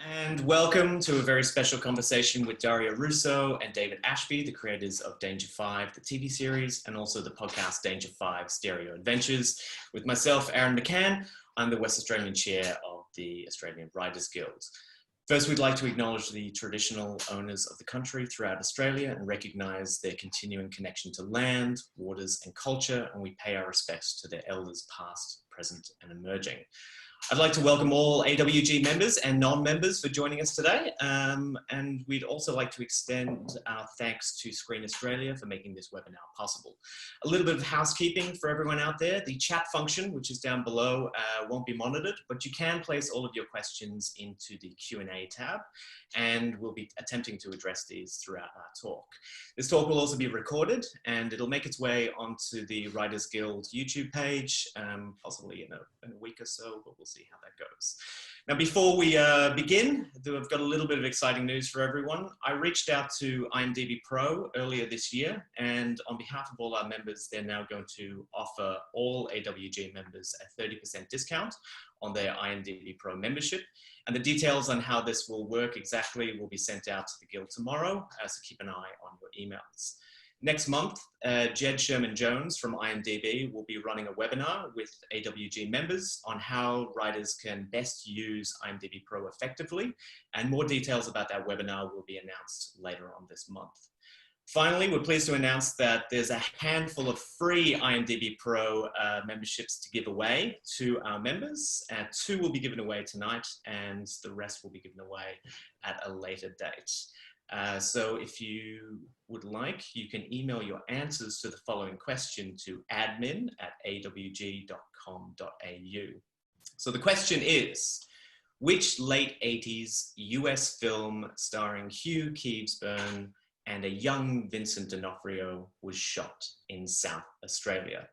And welcome to a very special conversation with Dario Russo and David Ashby, the creators of Danger 5, the TV series, and also the podcast Danger 5 Stereo Adventures. With myself, Aaron McCann, I'm the West Australian Chair of the Australian Writers Guild. First, we'd like to acknowledge the traditional owners of the country throughout Australia and recognise their continuing connection to land, waters and culture, and we pay our respects to their elders past, present and emerging. I'd like to welcome all AWG members and non-members for joining us today. And we'd also like to extend our thanks to Screen Australia for making this webinar possible. A little bit of housekeeping for everyone out there. The chat function, which is down below, won't be monitored, but you can place all of your questions into the Q&A tab, and we'll be attempting to address these throughout our talk. This talk will also be recorded, and it'll make its way onto the Writers Guild YouTube page, possibly in a week or so, but we'll see how that goes. Now, before we begin, I've got a little bit of exciting news for everyone. I reached out to IMDb Pro earlier this year, and on behalf of all our members, they're now going to offer all AWG members a 30% discount on their IMDb Pro membership. And the details on how this will work exactly will be sent out to the Guild tomorrow, so keep an eye on your emails. Next month, Jed Sherman-Jones from IMDb will be running a webinar with AWG members on how writers can best use IMDb Pro effectively, and more details about that webinar will be announced later on this month. Finally, we're pleased to announce that there's a handful of free IMDb Pro memberships to give away to our members. 2 will be given away tonight, and the rest will be given away at a later date. So if you would like, you can email your answers to the following question to admin@awg.com.au. So the question is, which late 80s US film starring Hugh Keays-Byrne and a young Vincent D'Onofrio was shot in South Australia?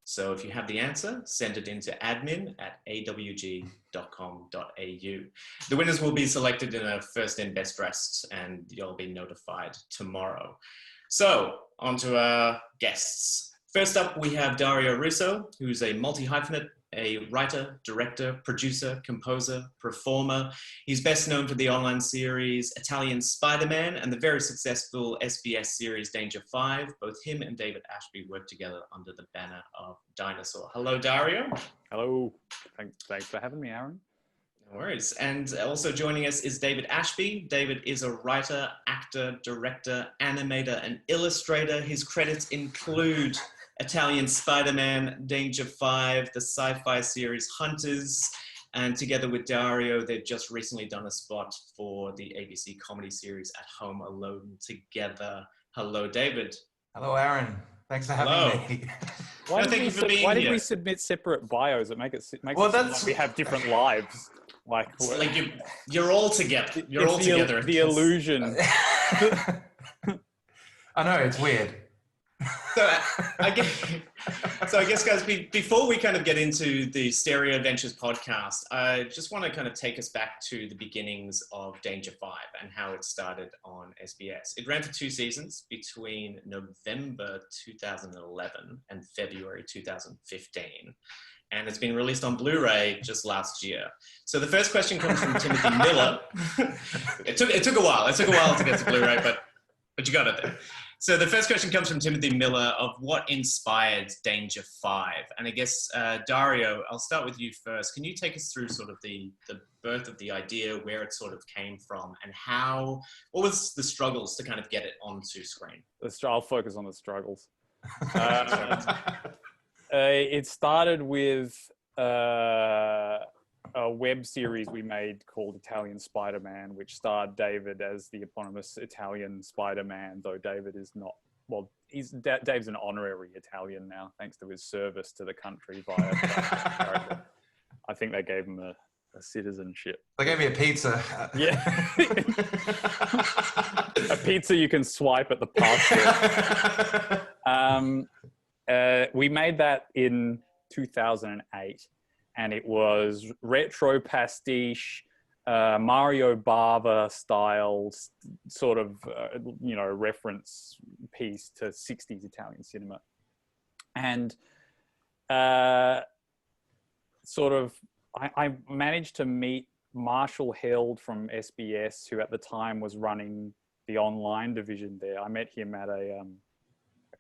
So if you have the answer, send it into admin@awg.com.au. The winners will be selected in a first in best dressed, and you'll be notified tomorrow. So on to our guests. First up, we have Dario Russo, who's a multi-hyphenate, a writer, director, producer, composer, performer. He's best known for the online series Italian Spider-Man and the very successful SBS series Danger 5. Both him and David Ashby work together under the banner of Dinosaur. Hello, Dario. Hello. Thanks for having me, Aaron. No worries. And also joining us is David Ashby. David is a writer, actor, director, animator, and illustrator. His credits include Italian Spider-Man, Danger 5, the sci-fi series Hunters, and together with Dario, they've just recently done a spot for the ABC comedy series At Home Alone Together. Hello, David. Hello, Aaron. Thanks for having me. Why did we submit separate bios? It makes it seem like we have different lives. Like you're all together. You're all together. The illusion. I know, it's weird. So I guess, guys, before we kind of get into the Stereo Adventures podcast, I just want to kind of take us back to the beginnings of Danger 5 and how it started on SBS. It ran for 2 seasons between November 2011 and February 2015. And it's been released on Blu-ray just last year. So the first question comes from Timothy Miller. It took a while. It took a while to get to Blu-ray, but you got it there. So the first question comes from Timothy Miller of what inspired Danger 5? And I guess, Dario, I'll start with you first. Can you take us through sort of the birth of the idea, where it sort of came from, and what was the struggles to kind of get it onto screen? I'll focus on the struggles. It started with a web series we made called Italian Spider-Man, which starred David as the eponymous Italian Spider-Man, though David is not, well, Dave's an honorary Italian now, thanks to his service to the country via I think they gave him a citizenship. They gave me a pizza. Yeah. A pizza you can swipe at the passport. We made that in 2008. And it was retro pastiche, Mario Bava style, sort of, reference piece to 60s Italian cinema. And I managed to meet Marshall Held from SBS, who at the time was running the online division there. I met him at a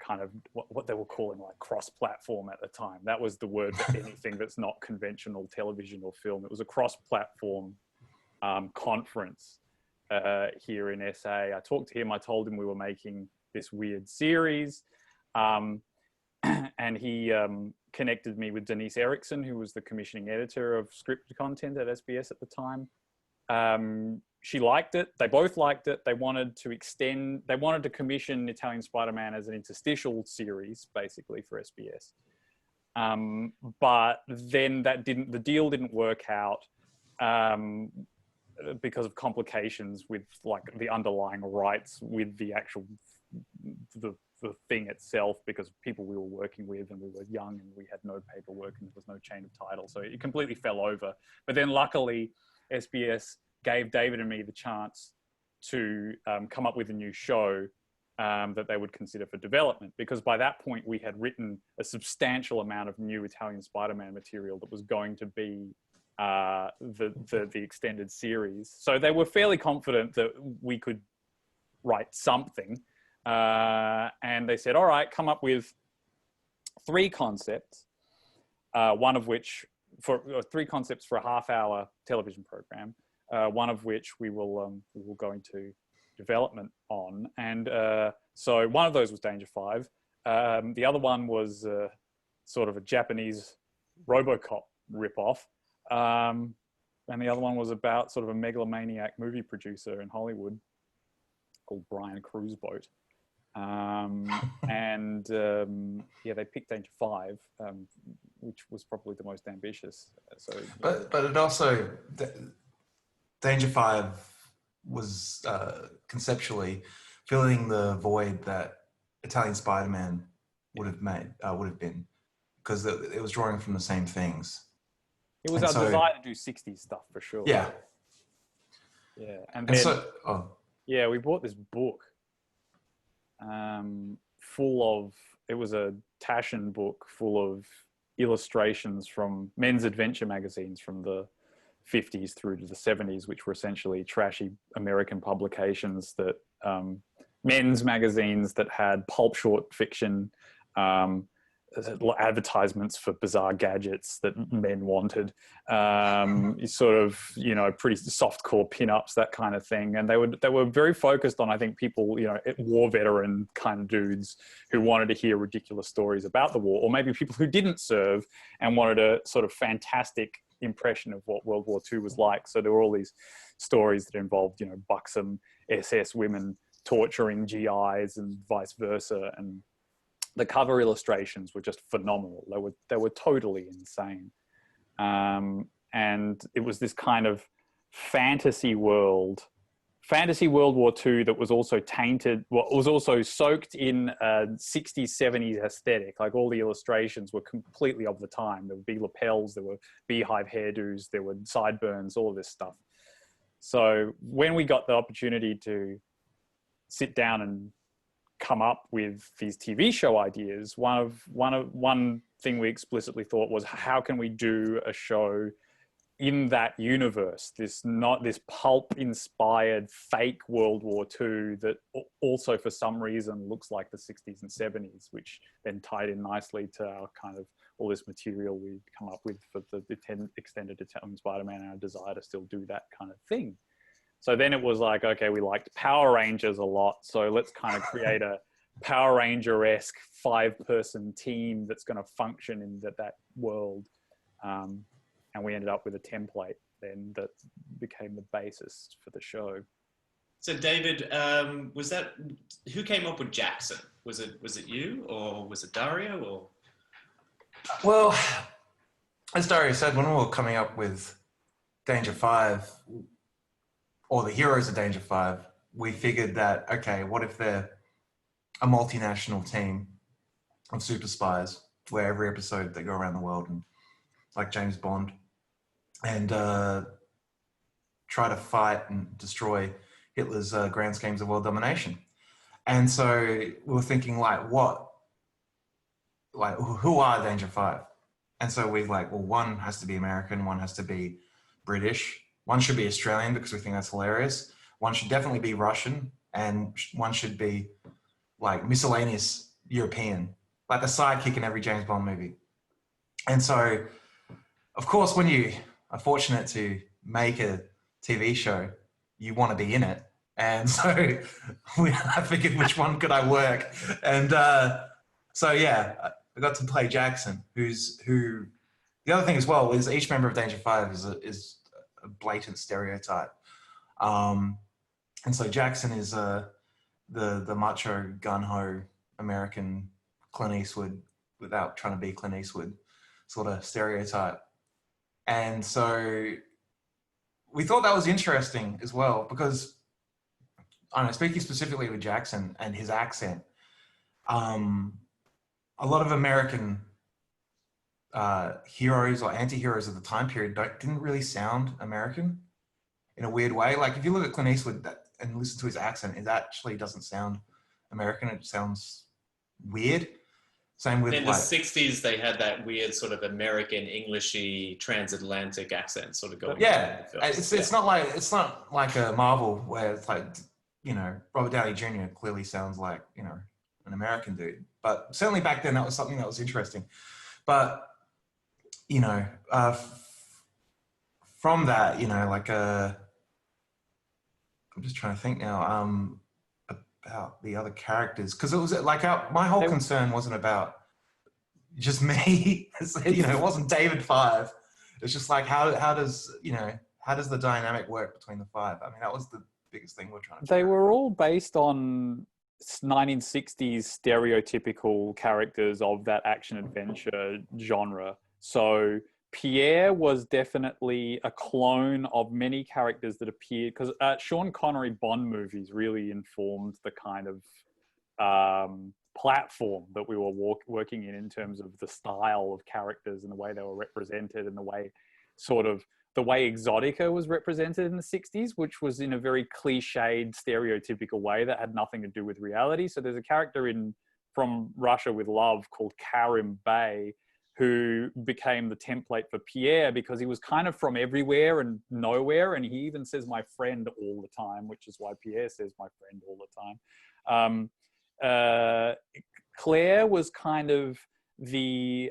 kind of what they were calling like cross-platform at the time. That was the word for anything that's not conventional television or film. It was a cross-platform conference here in SA. I talked to him. I told him we were making this weird series. And he connected me with Denise Erickson, who was the commissioning editor of scripted content at SBS at the time. She liked it. They both liked it. They wanted to commission Italian Spider-Man as an interstitial series, basically, for SBS. But then the deal didn't work out because of complications with like the underlying rights with the actual, the thing itself, because people we were working with, and we were young and we had no paperwork and there was no chain of title. So it completely fell over. But then luckily SBS gave David and me the chance to come up with a new show that they would consider for development, because by that point we had written a substantial amount of new Italian Spider-Man material that was going to be the extended series. So they were fairly confident that we could write something. And they said, all right, come up with 3 concepts, one of which for 3 concepts for a half-hour television program, one of which we will go into development on. And so one of those was Danger 5. The other one was sort of a Japanese RoboCop ripoff. And the other one was about sort of a megalomaniac movie producer in Hollywood called Brian Cruiseboat. Yeah, they picked Danger 5, which was probably the most ambitious. So, but it also, Danger 5 was conceptually filling the void that Italian Spider-Man would have been, because it was drawing from the same things. It was our desire to do 60s stuff for sure. Yeah. Yeah, and then yeah, we bought this book. It was a Taschen book full of illustrations from men's adventure magazines from the 50s through to the 70s, which were essentially trashy American publications that men's magazines that had pulp short fiction, advertisements for bizarre gadgets that men wanted, sort of, you know, pretty softcore pinups, that kind of thing. And they were very focused on, I think, people, you know, war veteran kind of dudes who wanted to hear ridiculous stories about the war, or maybe people who didn't serve and wanted a sort of fantastic impression of what World War II was like. So there were all these stories that involved, you know, buxom SS women torturing GIs and vice versa. And the cover illustrations were just phenomenal. They were totally insane. And it was this kind of fantasy World War II that was also tainted, was also soaked in a 60s, 70s aesthetic. Like all the illustrations were completely of the time. There would be lapels, there were beehive hairdos, there were sideburns, all of this stuff. So when we got the opportunity to sit down and come up with these TV show ideas, one thing we explicitly thought was, how can we do a show in that universe, this pulp inspired fake World War II that also for some reason looks like the 60s and 70s, which then tied in nicely to our kind of all this material we'd come up with for the extended Italian Spider-Man, and our desire to still do that kind of thing. So then it was like, okay, we liked Power Rangers a lot, so let's kind of create a Power Ranger-esque 5-person team that's going to function in that world. And we ended up with a template then that became the basis for the show. So David, who came up with Jackson? Was it you, or was it Dario, or? Well, as Dario said, when we were coming up with Danger 5, or the heroes of Danger 5, we figured that, okay, what if they're a multinational team of super spies, where every episode they go around the world and, like James Bond, and try to fight and destroy Hitler's grand schemes of world domination. And so we were thinking, who are Danger 5? And so we well, one has to be American, one has to be British, One should be Australian because we think that's hilarious. One should definitely be Russian, and one should be like miscellaneous European, like the sidekick in every James Bond movie. And so, of course, when you are fortunate to make a TV show, you want to be in it. And so I figured, which one could I work? And so, yeah, I got to play Jackson, who. The other thing as well is each member of Danger Five is a blatant stereotype. And so Jackson is the macho, gun-ho American Clint Eastwood without trying to be Clint Eastwood sort of stereotype. And so we thought that was interesting as well because, I don't know, speaking specifically with Jackson and his accent, a lot of American heroes or anti-heroes of the time period didn't really sound American in a weird way. Like if you look at Clint Eastwood and listen to his accent, it actually doesn't sound American. It sounds weird. Same with in the 60s, they had that weird sort of American Englishy transatlantic accent sort of going. Yeah, it's not like a Marvel where it's like, you know, Robert Downey Jr. clearly sounds like, you know, an American dude. But certainly back then that was something that was interesting. But you know, from that, you know, like I'm just trying to think now about the other characters, because it was like my whole concern wasn't about just me. You know, it wasn't David Five. It's just like how does the dynamic work between the five? I mean, that was the biggest thing we're trying to. They were all based on 1960s stereotypical characters of that action adventure genre. So Pierre was definitely a clone of many characters that appeared, because Sean Connery Bond movies really informed the kind of platform that we were working in terms of the style of characters and the way they were represented and the way Exotica was represented in the 60s, which was in a very cliched, stereotypical way that had nothing to do with reality. So there's a character from Russia with Love called Karim Bey, who became the template for Pierre because he was kind of from everywhere and nowhere. And he even says my friend all the time, which is why Pierre says my friend all the time. Claire was kind of the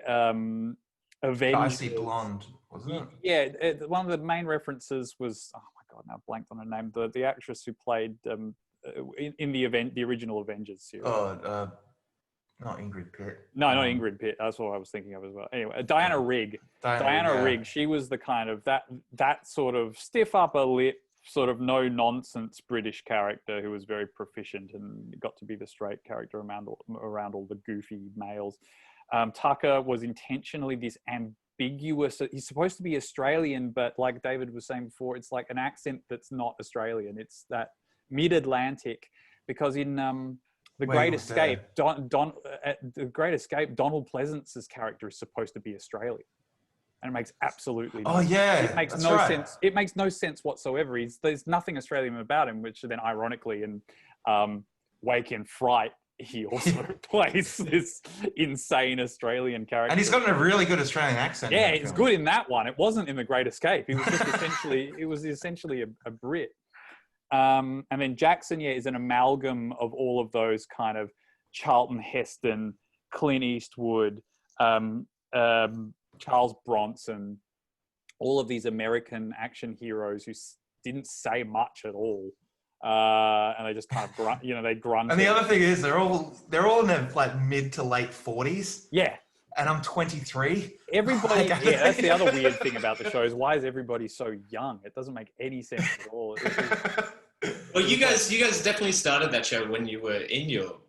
Avengers. Icy blonde, wasn't it? Yeah, one of the main references was, oh my God, now I've blanked on her name, the actress who played in the original Avengers series. Not Ingrid Pitt. No, not Ingrid Pitt. That's what I was thinking of as well. Anyway, Diana Rigg. Diana Rigg. She was the kind of that sort of stiff upper lip, sort of no nonsense British character who was very proficient and got to be the straight character around all the goofy males. Tucker was intentionally this ambiguous. He's supposed to be Australian, but like David was saying before, it's like an accent that's not Australian. It's that mid-Atlantic, because in The Great Escape, The Great Escape, Donald Pleasance's character is supposed to be Australian, and it makes absolutely no sense. It makes no sense. It makes no sense whatsoever. There's nothing Australian about him, which then ironically in Wake in Fright, he also plays this insane Australian character. And he's got a really good Australian accent. Yeah, he's good in that one. It wasn't in The Great Escape. He was just essentially a Brit. And then Jackson, is an amalgam of all of those kind of Charlton Heston, Clint Eastwood, Charles Bronson, all of these American action heroes who didn't say much at all. And they just kind of grunt, they grunt. And the other thing is they're all in their like mid to late 40s. Yeah. And I'm 23. Everybody, that's the other weird thing about the show is why is everybody so young? It doesn't make any sense at all. Well, you guys definitely started that show when you were in your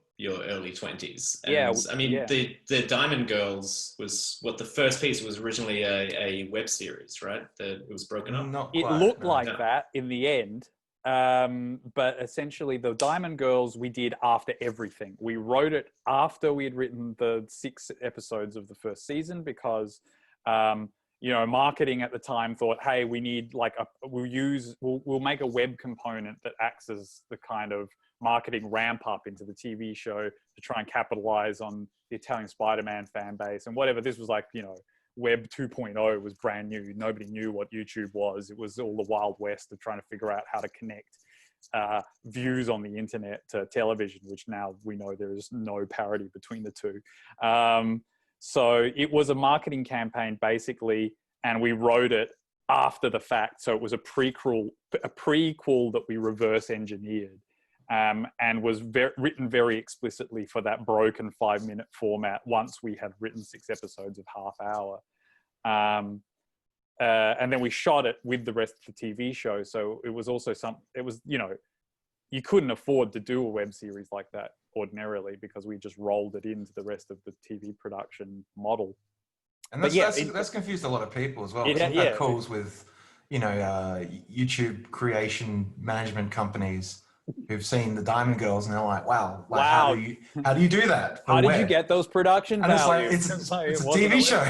early 20s. And, I mean, the Diamond Girls was what the first piece was originally a web series, right? It was broken up. It looked like that in the end. But essentially the Diamond Girls we did after everything. We wrote it after we had written the 6 episodes of the first season because marketing at the time thought, hey, we need we'll make a web component that acts as the kind of marketing ramp up into the TV show to try and capitalize on the Italian Spider-Man fan base and whatever. This was like, Web 2.0 was brand new. Nobody knew what YouTube was. It was all the Wild West of trying to figure out how to connect views on the internet to television, which now we know there is no parity between the two. So it was a marketing campaign basically, and we wrote it after the fact. So it was a prequel that we reverse engineered, and was written very explicitly for that broken 5-minute format once we had written 6 episodes of half hour. And then we shot it with the rest of the TV show. So it was also you couldn't afford to do a web series like that ordinarily because we just rolled it into the rest of the TV production model. And that's confused a lot of people as well. We've had calls with, YouTube creation management companies who've seen the Diamond Girls and they're like, wow. How do you do that? How did you get those production values? It's a TV show.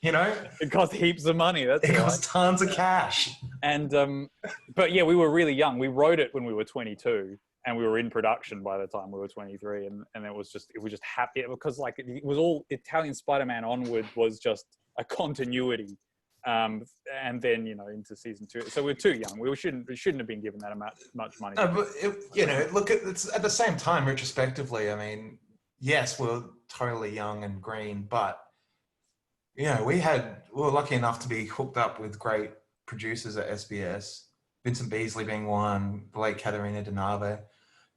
It cost heaps of money. It cost tons of cash. And but yeah, we were really young. We wrote it when we were 22, and we were in production by the time we were 23. And it was just happy because it was all Italian Spider-Man onward was just a continuity. And then into season 2. So we're too young. We shouldn't have been given that much money. No, but it's at the same time retrospectively. I mean, yes, we're totally young and green, but we were lucky enough to be hooked up with great producers at SBS, Vincent Beasley being one, Blake Katerina Denave,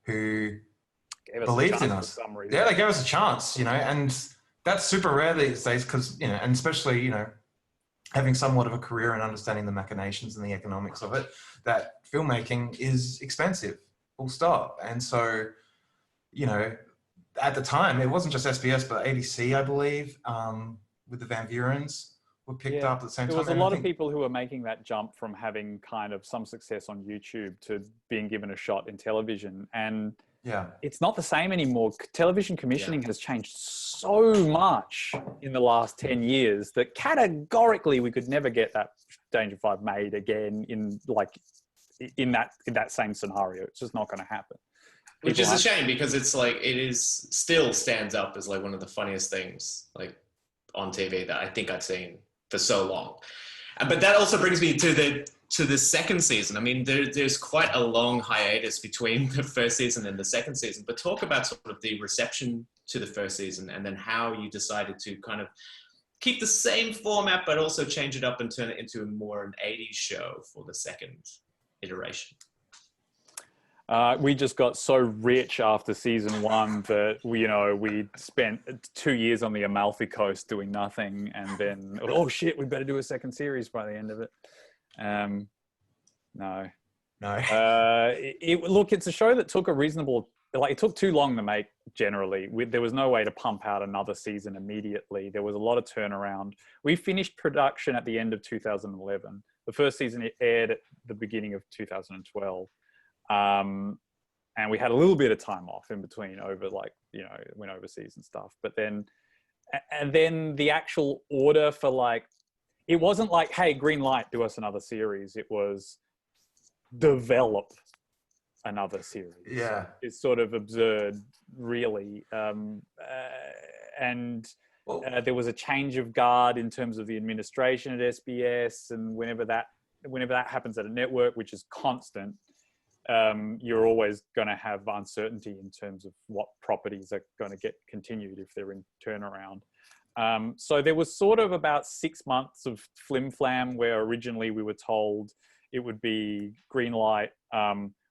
who believed in us. Yeah, they gave us a chance, and that's super rare these days because, and especially, having somewhat of a career and understanding the machinations and the economics of it, that filmmaking is expensive, full stop. And so, at the time, it wasn't just SBS, but ADC, I believe, with the Van Burens were picked up at the same time. There was a lot of people who were making that jump from having kind of some success on YouTube to being given a shot in television. And it's not the same anymore. Television commissioning has changed so much in the last 10 years that categorically we could never get that Danger 5 made again in that same scenario. It's just not going to happen. Which is a shame because it's still stands up as one of the funniest things on TV that I think I've seen for so long. But that also brings me to the second season. I mean, there's quite a long hiatus between the first season and the second season, but talk about sort of the reception to the first season and then how you decided to kind of keep the same format, but also change it up and turn it into an 80s show for the second iteration. We just got so rich after season 1 that we spent 2 years on the Amalfi Coast doing nothing, and then oh shit, we better do a second series by the end of it. No. It's a show that took a reasonable. It took too long to make. Generally, there was no way to pump out another season immediately. There was a lot of turnaround. We finished production at the end of 2011. The first season aired at the beginning of 2012. And we had a little bit of time off in between went overseas and stuff, but then the actual order for it wasn't hey, green light, do us another series. It was develop another series. Yeah. It's sort of absurd, really. And there was a change of guard in terms of the administration at SBS, and whenever that happens at a network, which is constant, you're always going to have uncertainty in terms of what properties are going to get continued if they're in turnaround. So there was sort of about 6 months of flim-flam where originally we were told it would be green light.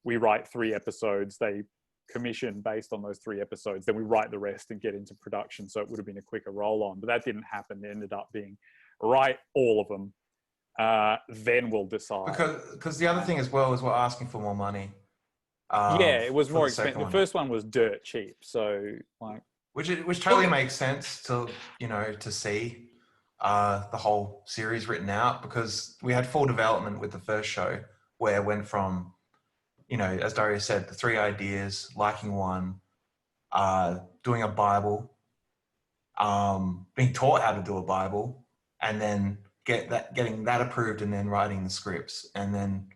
We write 3 episodes. They commission based on those 3 episodes. Then we write the rest and get into production. So it would have been a quicker roll on, but that didn't happen. It ended up being write all of them. Then we'll decide. Because the other thing as well is we're asking for more money. It was more expensive. The first one was dirt cheap, so which totally makes sense to see the whole series written out, because we had full development with the first show where it went from as Dario said, the 3 ideas, liking one, doing a Bible, being taught how to do a Bible, and then getting that approved and then writing the scripts, and then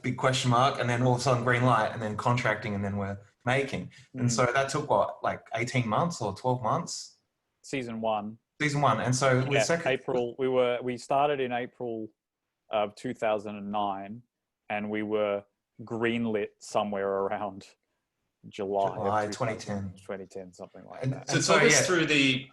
big question mark, and then all of a sudden green light, and then contracting, and then we're making. And so that took 18 months or 12 months? Season 1. Season 1. And so with Yeah, second... April, we started in April of 2009, and we were greenlit somewhere around July 2010. 2010, something like And- that. So and talk so, us yeah. through the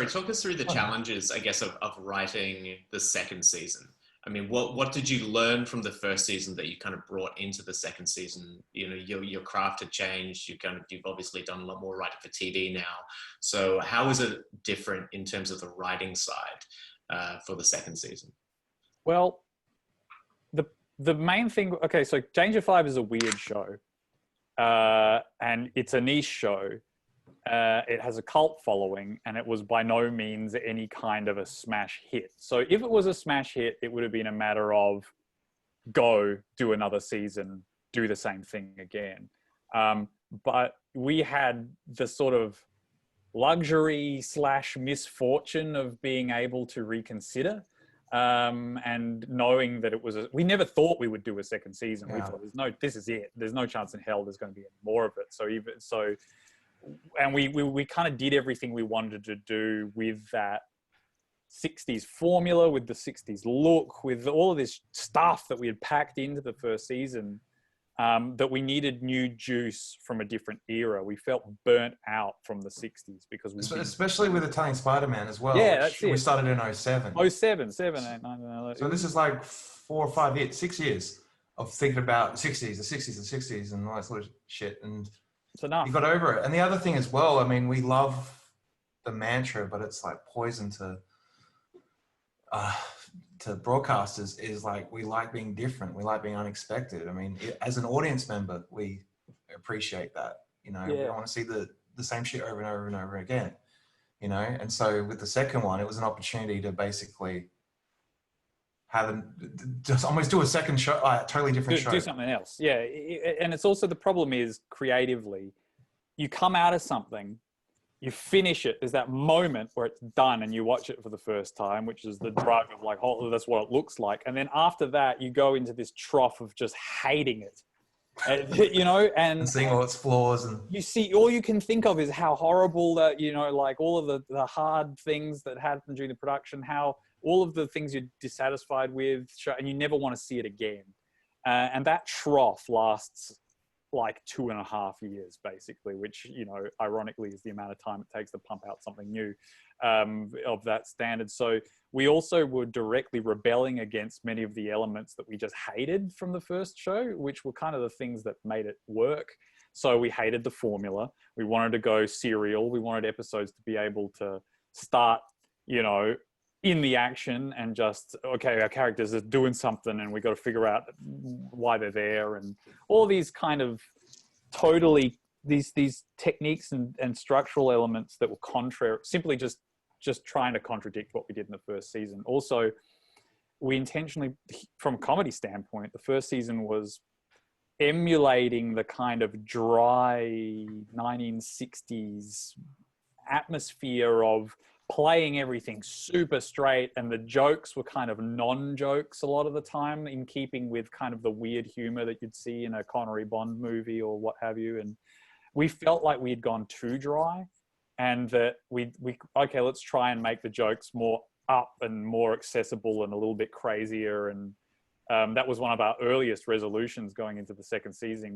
talk us through the Oh. challenges, I guess, of writing the second season. I mean, what did you learn from the first season that you kind of brought into the second season? You know, your craft had changed. You've obviously done a lot more writing for TV now. So how is it different in terms of the writing side for the second season? Well, the main thing. Okay, so Danger 5 is a weird show, and it's a niche show. It has a cult following, and it was by no means any kind of a smash hit. So if it was a smash hit, it would have been a matter of go do another season, do the same thing again. But we had the sort of luxury / misfortune of being able to reconsider, and knowing that it was we never thought we would do a second season. We thought this is it. There's no chance in hell there's going to be any more of it. And we kind of did everything we wanted to do with that 60s formula, with the 60s look, with all of this stuff that we had packed into the first season, that we needed new juice from a different era. We felt burnt out from the 60s because especially with Italian Spider-Man as well. Yeah, that's it. We started in 07. 07, 8, 9, So this is like 4 or 5 years, 6 years of thinking about the 60s and all that sort of shit. And it's enough. you got over it. And the other thing as well, I mean, we love the mantra, but it's like poison to broadcasters, is like, we like being different. We like being unexpected. I mean, as an audience member, we appreciate that. You know, we don't want to see the same shit over and over and over again, you know? And so with the second one, it was an opportunity to basically just almost do a second show, totally different show. Do something else. Yeah. And it's also, the problem is creatively, you come out of something, you finish it. There's that moment where it's done and you watch it for the first time, which is the drive of like, oh, that's what it looks like. And then after that, you go into this trough of just hating it, you know, and seeing all its flaws. And you see, all you can think of is how horrible that, you know, like all of the hard things that happened during the production, how all of the things you're dissatisfied with, and you never want to see it again. And that trough lasts like 2.5 years, basically, which, you know, ironically is the amount of time it takes to pump out something new of that standard. So we also were directly rebelling against many of the elements that we just hated from the first show, which were kind of the things that made it work. So we hated the formula. We wanted to go serial. We wanted episodes to be able to start, you know, in the action and just, okay, our characters are doing something and we got to figure out why they're there, and all these kind of totally these techniques and structural elements that were contrary, simply just trying to contradict what we did in the first season. Also, we intentionally, from a comedy standpoint, the first season was emulating the kind of dry 1960s atmosphere of playing everything super straight, and the jokes were kind of non-jokes a lot of the time, in keeping with kind of the weird humor that you'd see in a Connery Bond movie or what have you. And we felt like we had gone too dry, and that we okay, let's try and make the jokes more up and more accessible and a little bit crazier. And that was one of our earliest resolutions going into the second season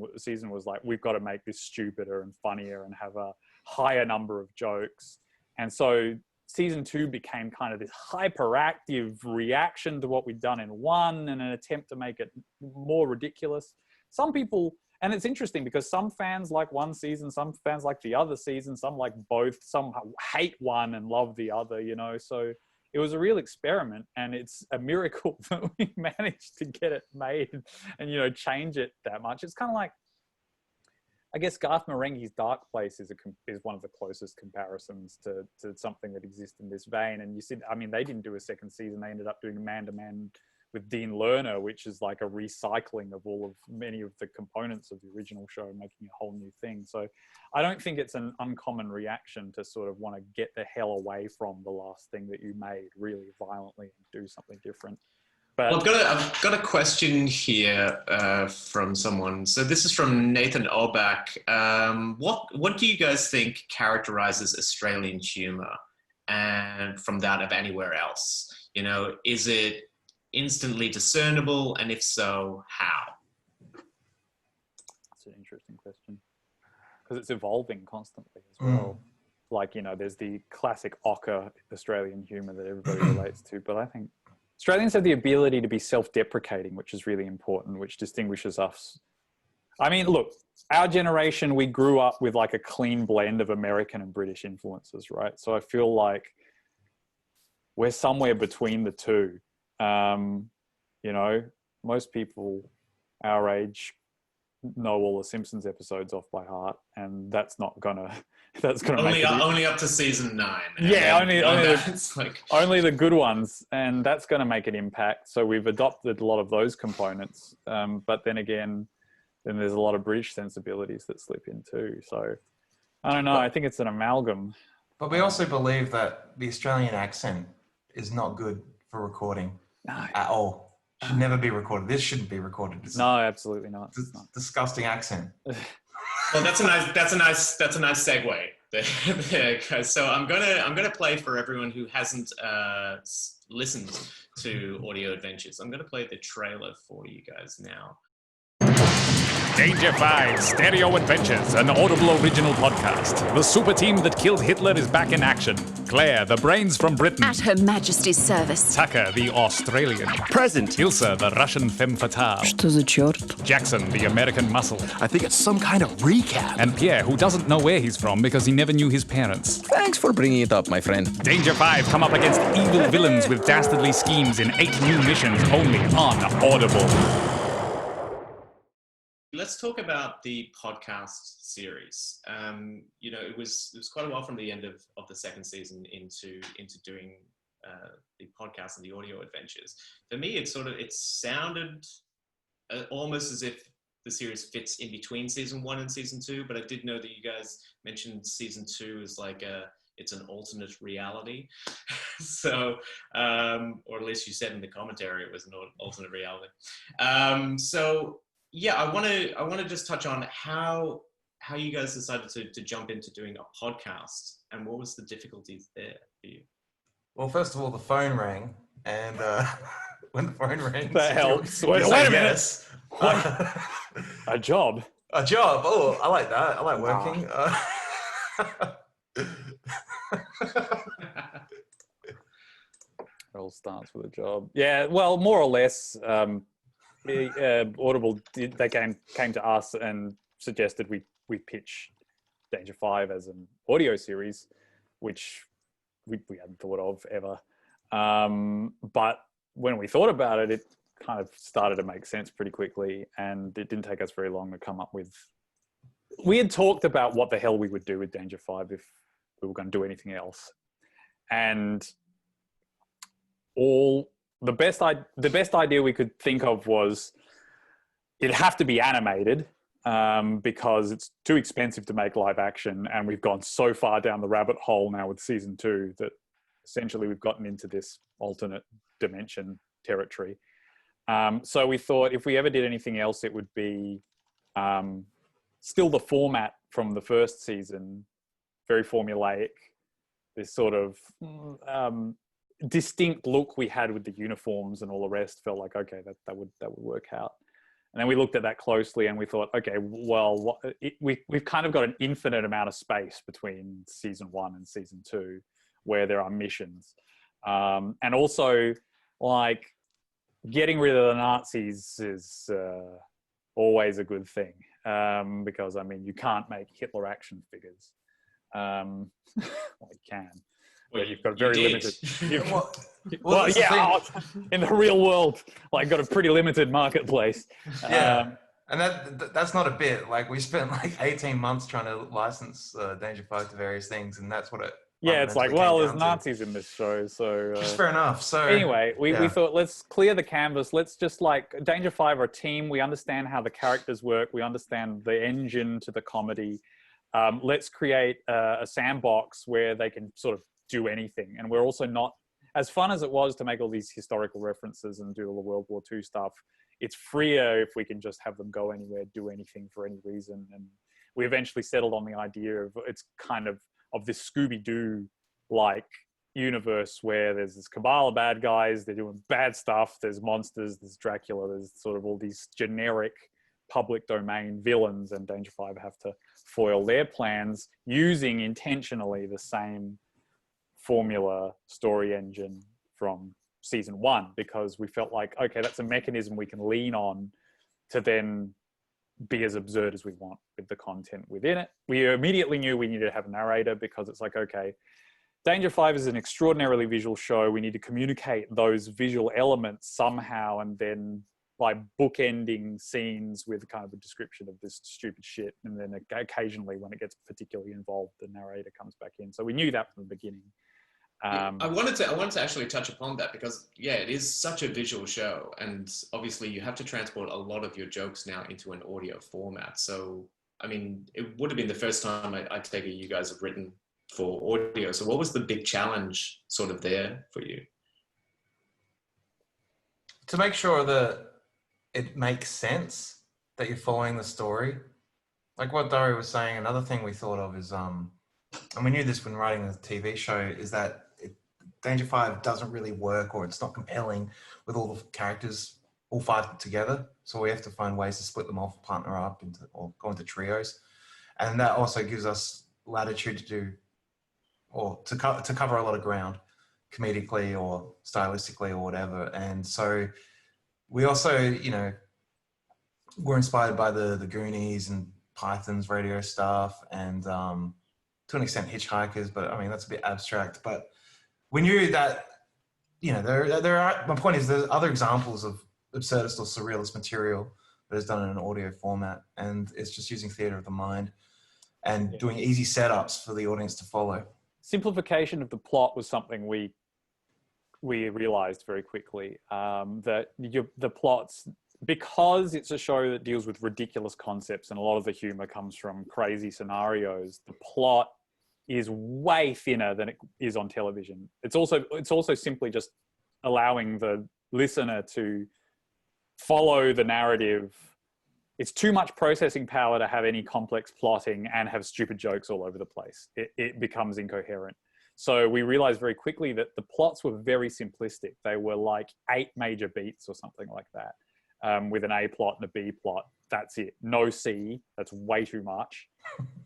was like, we've got to make this stupider and funnier and have a higher number of jokes. And so season 2 became kind of this hyperactive reaction to what we'd done in 1, and an attempt to make it more ridiculous. Some people, and it's interesting because some fans like one season, some fans like the other season, some like both, some hate one and love the other, you know. So it was a real experiment, and it's a miracle that we managed to get it made and, you know, change it that much. It's kind of like, I guess Garth Marenghi's Dark Place is one of the closest comparisons to something that exists in this vein. And you said, I mean, they didn't do a second season. They ended up doing Man to Man with Dean Lerner, which is like a recycling of many of the components of the original show, making a whole new thing. So I don't think it's an uncommon reaction to sort of want to get the hell away from the last thing that you made really violently and do something different. But Well, I've got a question here from someone. So this is from Nathan Obach. What do you guys think characterizes Australian humor? and from that of anywhere else? You know, is it instantly discernible, and if so, how? That's an interesting question, because it's evolving constantly as well. Like, you know, there's the classic ochre Australian humour that everybody relates to, but I think Australians have the ability to be self-deprecating, which is really important, which distinguishes us. I mean, look, our generation, we grew up with like a clean blend of American and British influences, right? So I feel like we're somewhere between the two. You know, most people our age know all the Simpsons episodes off by heart, and that's not gonna make it only up to season 9. Yeah, only the good ones, and that's going to make an impact. So we've adopted a lot of those components, but then again, there's a lot of British sensibilities that slip in too. So I don't know. I think it's an amalgam. But we also believe that the Australian accent is not good for recording at all. Should never be recorded. This shouldn't be recorded. No, absolutely not. Disgusting accent. Well, that's a nice segue there, guys. So I'm gonna play for everyone who hasn't listened to Audio Adventures. I'm gonna play the trailer for you guys now. Danger 5 Stereo Adventures, an Audible original podcast. The super team that killed Hitler is back in action. Claire, the brains from Britain. At Her Majesty's service. Tucker, the Australian. Present. Ilsa, the Russian femme fatale. Что за черт? Jackson, the American muscle. I think it's some kind of recap. And Pierre, who doesn't know where he's from because he never knew his parents. Thanks for bringing it up, my friend. Danger 5 come up against evil villains with dastardly schemes in 8 new missions only on Audible. Let's talk about the podcast series. You know, it was quite a while from the end of the second season into doing the podcast and the audio adventures. For me, it sounded almost as if the series fits in between season 1 and season 2. But I did know that you guys mentioned season 2 is like it's an alternate reality. So, or at least you said in the commentary it was an alternate reality. So. Yeah, I want to just touch on how you guys decided to jump into doing a podcast, and what was the difficulties there for you? Well, first of all, the phone rang, and when the phone rings, that helps. Wait a minute. Yes. A job. A job. Oh, I like that. I like working. It all starts with a job. Yeah, well, more or less. Audible they came to us and suggested we pitch Danger 5 as an audio series, which we hadn't thought of ever. But when we thought about it, it kind of started to make sense pretty quickly, and it didn't take us very long to come up with. We had talked about what the hell we would do with Danger 5 if we were going to do anything else, and the best idea we could think of was it'd have to be animated because it's too expensive to make live action, and we've gone so far down the rabbit hole now with season 2 that essentially we've gotten into this alternate dimension territory. So we thought if we ever did anything else, it would be still the format from the first season, very formulaic, this sort of distinct look we had with the uniforms and all the rest felt like, okay, that would work out. And then we looked at that closely and we thought, okay, well, we've kind of got an infinite amount of space between season 1 and season 2 where there are missions. And also, like, getting rid of the Nazis is always a good thing because, I mean, you can't make Hitler action figures. Well, you can. Well, you've got very limited. Well, yeah, in the real world, like, got a pretty limited marketplace. Yeah, and that's not a bit. Like, we spent like 18 months trying to license Danger 5 to various things, and that's what it. Yeah, it's like, well, there's Nazis in this show, so. Which is fair enough. So anyway, we thought, let's clear the canvas. Let's just, like, Danger 5 are a team. We understand how the characters work. We understand the engine to the comedy. Let's create a sandbox where they can sort of do anything. And we're also not, as fun as it was to make all these historical references and do all the World War II stuff, it's freer if we can just have them go anywhere, do anything for any reason. And we eventually settled on the idea of it's kind of this Scooby-Doo like universe where there's this cabal of bad guys, they're doing bad stuff, there's monsters, there's Dracula, there's sort of all these generic public domain villains, and Danger 5 have to foil their plans using intentionally the same formula story engine from season 1, because we felt like, okay, that's a mechanism we can lean on to then be as absurd as we want with the content within it. We immediately knew we needed to have a narrator, because it's like, okay, Danger 5 is an extraordinarily visual show. We need to communicate those visual elements somehow, and then by bookending scenes with kind of a description of this stupid shit. And then occasionally when it gets particularly involved, the narrator comes back in. So we knew that from the beginning. I wanted to actually touch upon that, because yeah, it is such a visual show, and obviously you have to transport a lot of your jokes now into an audio format. So I mean, it would have been the first time I take it you guys have written for audio. So what was the big challenge sort of there for you? To make sure that it makes sense, that you're following the story. Like what Dario was saying, another thing we thought of is, and we knew this when writing the TV show, is that Danger 5 doesn't really work, or it's not compelling with all the characters all 5 together. So we have to find ways to split them off, partner up into, or go into trios. And that also gives us latitude to do, or to cover a lot of ground comedically or stylistically or whatever. And so we also, you know, were inspired by the Goonies and Python's radio stuff, and to an extent Hitchhikers, but I mean, that's a bit abstract. But we knew that, you know, there are, my point is, there's other examples of absurdist or surrealist material that is done in an audio format, and it's just using theater of the mind and doing easy setups for the audience to follow. Simplification of the plot was something we realized very quickly, that the plots, because it's a show that deals with ridiculous concepts and a lot of the humor comes from crazy scenarios, the plot is way thinner than it is on television. It's also simply just allowing the listener to follow the narrative. It's too much processing power to have any complex plotting and have stupid jokes all over the place. It becomes incoherent. So we realized very quickly that the plots were very simplistic. They were like 8 major beats or something like that, with an A plot and a B plot. That's it. No C. That's way too much.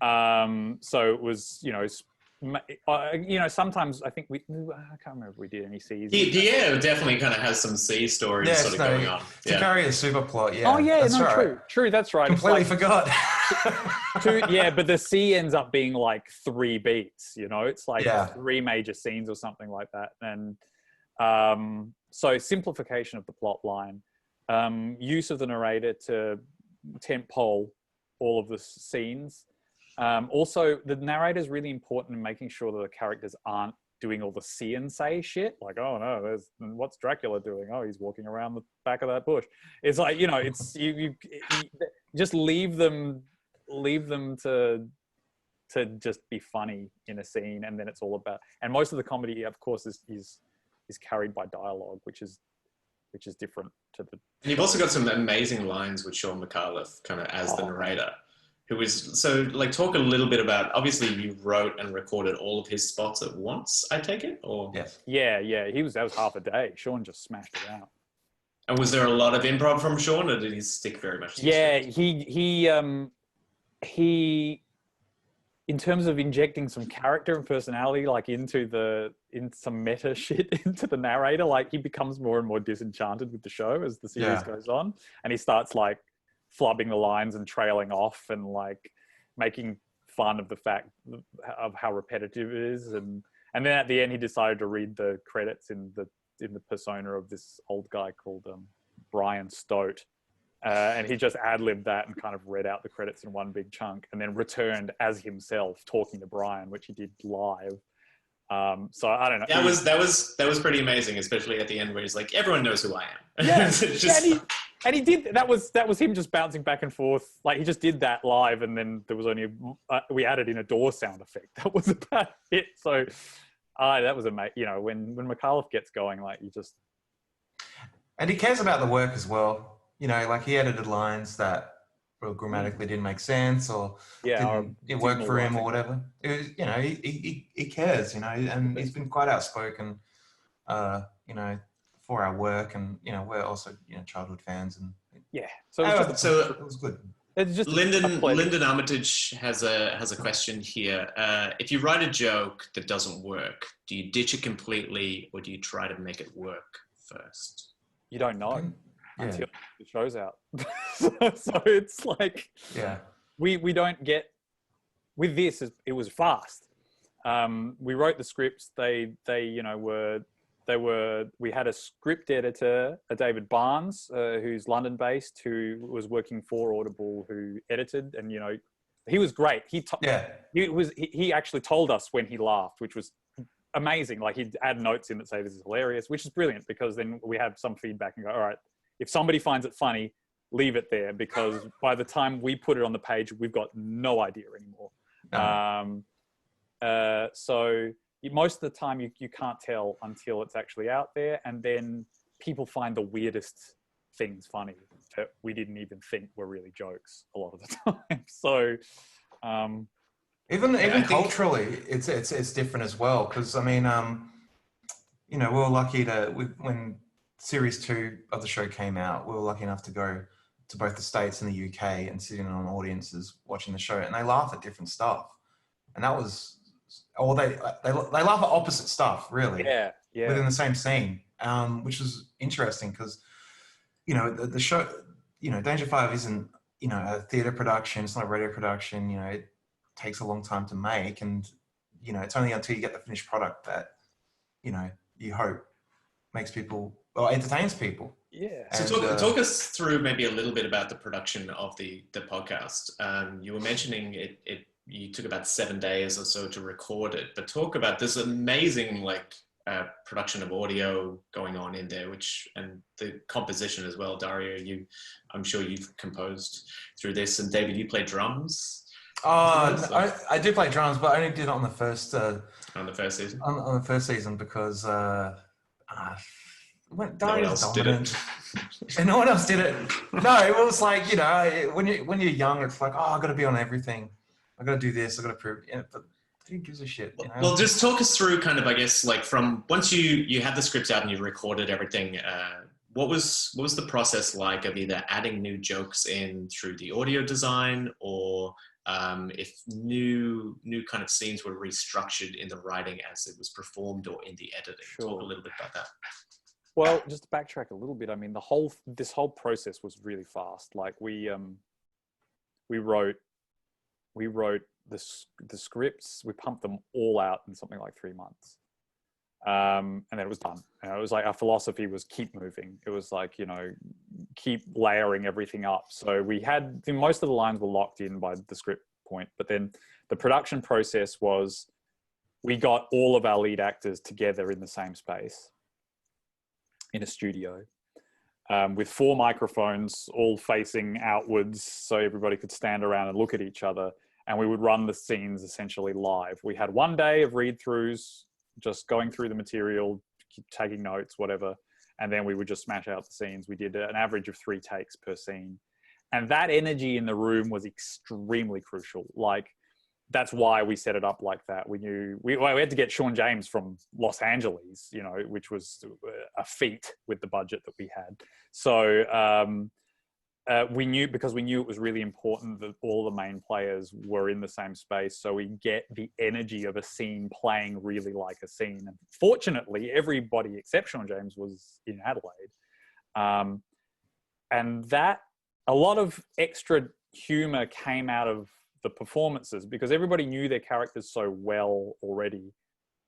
So it was, you know, sometimes I think I can't remember if we did any C's. Yeah, it definitely kind of has some C stories sort of going on. To carry a super plot, yeah. Oh yeah, that's right. True, that's right. Completely forgot. Yeah, but the C ends up being like 3 beats, you know, it's like 3 major scenes or something like that. And so simplification of the plot line, use of the narrator to tentpole all of the scenes. Also, the narrator is really important in making sure that the characters aren't doing all the see and say shit. Like, oh no, what's Dracula doing? Oh, he's walking around the back of that bush. It's like, you know, it's you just leave them to just be funny in a scene, and then it's all about. And most of the comedy, of course, is carried by dialogue, which is different to the. And you've also got some amazing lines with Sean McAuliffe kind of as the narrator. Who was, so like, talk a little bit about, obviously you wrote and recorded all of his spots at once, I take it? Or Yes. Yeah. That was half a day. Sean just smashed it out. And was there a lot of improv from Sean, or did he stick very much to the script? he in terms of injecting some character and personality, like in some meta shit into the narrator, like he becomes more and more disenchanted with the show as the series goes on, and he starts like flubbing the lines and trailing off and like making fun of the fact of how repetitive it is, and then at the end he decided to read the credits in the persona of this old guy called Brian Stote, and he just ad-libbed that and kind of read out the credits in one big chunk, and then returned as himself talking to Brian, which he did live. So I don't know. That was pretty amazing, especially at the end where he's like, "Everyone knows who I am." Yeah, and he did. That was him just bouncing back and forth. Like he just did that live, and then there was only we added in a door sound effect. That was about it. So that was amazing. You know, when McAuliffe gets going, like you just. And he cares about the work as well. You know, like he edited lines that or grammatically didn't make sense, or didn't work for him or whatever. It was, you know, he cares, you know, and he's been quite outspoken, you know, for our work, and you know, we're also, you know, childhood fans, and so it was good. It's just Lyndon Armitage has a question here. If you write a joke that doesn't work, do you ditch it completely, or do you try to make it work first? You don't know until the show's out. So it's like, we don't get, with this, it was fast. We wrote the scripts. They you know, we had a script editor, David Barnes, who's London based, who was working for Audible, who edited, and, you know, he was great. He actually told us when he laughed, which was amazing. Like, he'd add notes in that say this is hilarious, which is brilliant, because then we have some feedback and go, all right, if somebody finds it funny, leave it there, because by the time we put it on the page, we've got no idea anymore. So most of the time you can't tell until it's actually out there, and then people find the weirdest things funny that we didn't even think were really jokes a lot of the time. So even culturally, it's different as well, because I mean, you know, we were lucky when series 2 of the show came out, we were lucky enough to go to both the States and the UK and sitting on audiences watching the show, and they laugh at different stuff, and that was, or they laugh at opposite stuff, really. Within the same scene, which was interesting, because, you know, the show, you know, Danger 5 isn't, you know, a theatre production. It's not a radio production. You know, it takes a long time to make, and, you know, it's only until you get the finished product that, you know, you hope makes people, or entertains people. So talk us through maybe a little bit about the production of the podcast. You were mentioning it you took about 7 days or so to record it, but talk about this amazing, like, production of audio going on in there, and the composition as well. Dario, I'm sure you've composed through this, and David, you play drums. I do play drums, but I only did it on the first season. On the first season, because no one else did it. And no one else did it. No, it was like, you know, when you're young, it's like, oh, I got to be on everything. I got to do this. I got to prove. Yeah, but who gives a shit? You know? Well, just talk us through kind of, I guess, like, from once you had the scripts out and you recorded everything. What was the process like of either adding new jokes in through the audio design, or if new kind of scenes were restructured in the writing as it was performed, or in the editing? Sure. Talk a little bit about that. Well, just to backtrack a little bit, I mean, this whole process was really fast. Like, we wrote the scripts, we pumped them all out in something like 3 months, and then it was done. And it was like, our philosophy was keep moving. It was like, you know, keep layering everything up. So most of the lines were locked in by the script point, but then the production process was, we got all of our lead actors together in the same space, in a studio, with 4 microphones all facing outwards, so everybody could stand around and look at each other, and we would run the scenes essentially live. We had 1 day of read-throughs, just going through the material, taking notes, whatever, and then we would just smash out the scenes. We did an average of 3 takes per scene, and that energy in the room was extremely crucial. Like, that's why we set it up like that. We knew we had to get Sean James from Los Angeles, you know, which was a feat with the budget that we had. So we knew it was really important that all the main players were in the same space, so we get the energy of a scene playing really like a scene. And fortunately, everybody except Sean James was in Adelaide, and that a lot of extra humor came out of the performances, because everybody knew their characters so well already,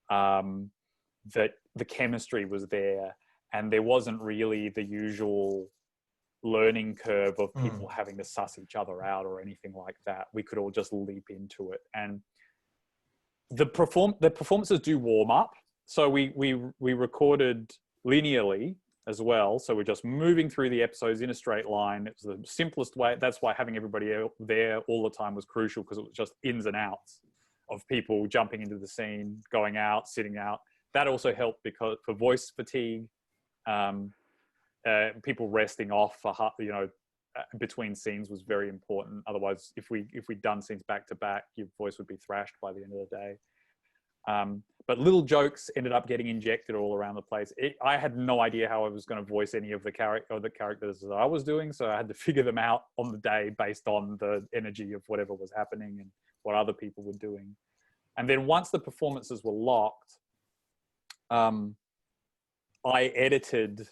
that the chemistry was there, and there wasn't really the usual learning curve of people having to suss each other out or anything like that. We could all just leap into it, and the performances do warm up. So we recorded linearly as well. So we're just moving through the episodes in a straight line. It was the simplest way. That's why having everybody there all the time was crucial, because it was just ins and outs of people jumping into the scene, going out, sitting out. That also helped because for voice fatigue, people resting off for, you know, between scenes was very important. Otherwise, if we'd done scenes back to back, your voice would be thrashed by the end of the day. But little jokes ended up getting injected all around the place. I had no idea how I was going to voice any of the characters that I was doing, so I had to figure them out on the day based on the energy of whatever was happening and what other people were doing. And then once the performances were locked, I edited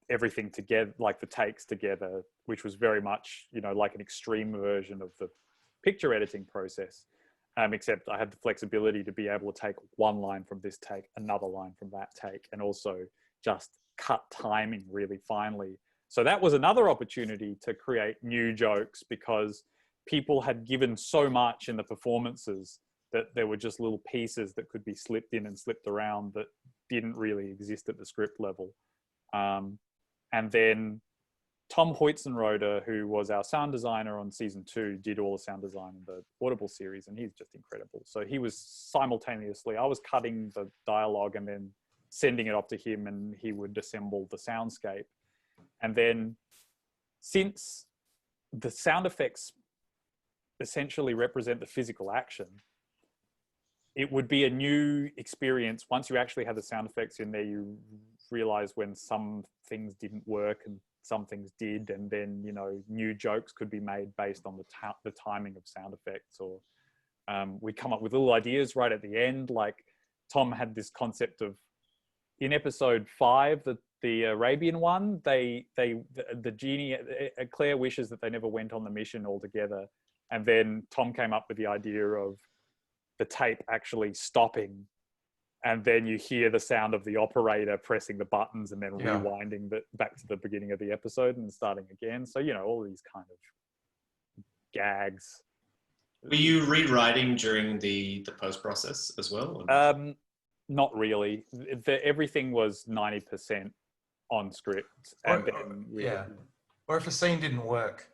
everything together, like the takes together, which was very much, like an extreme version of the picture editing process. Except I had the flexibility to be able to take one line from this take, another line from that take, and also just cut timing really finely. So that was another opportunity to create new jokes, because people had given so much in the performances that there were just little pieces that could be slipped in and slipped around that didn't really exist at the script level. And then Tom Hoytzenroder, who was our sound designer on season 2, did all the sound design in the Audible series, and he's just incredible. So he was simultaneously, I was cutting the dialogue and then sending it off to him, and he would assemble the soundscape. And then, since the sound effects essentially represent the physical action, it would be a new experience. Once you actually have the sound effects in there, you realize when some things didn't work and some things did, and then new jokes could be made based on the timing of sound effects. Or we come up with little ideas right at the end. Like Tom had this concept of, in episode 5, the Arabian one, the genie, Claire wishes that they never went on the mission altogether, and then Tom came up with the idea of the tape actually stopping, and then you hear the sound of the operator pressing the buttons and then rewinding back to the beginning of the episode and starting again. So, all these kind of gags. Were you rewriting during the post process as well? Not really. Everything was 90% on script. And Or if a scene didn't work.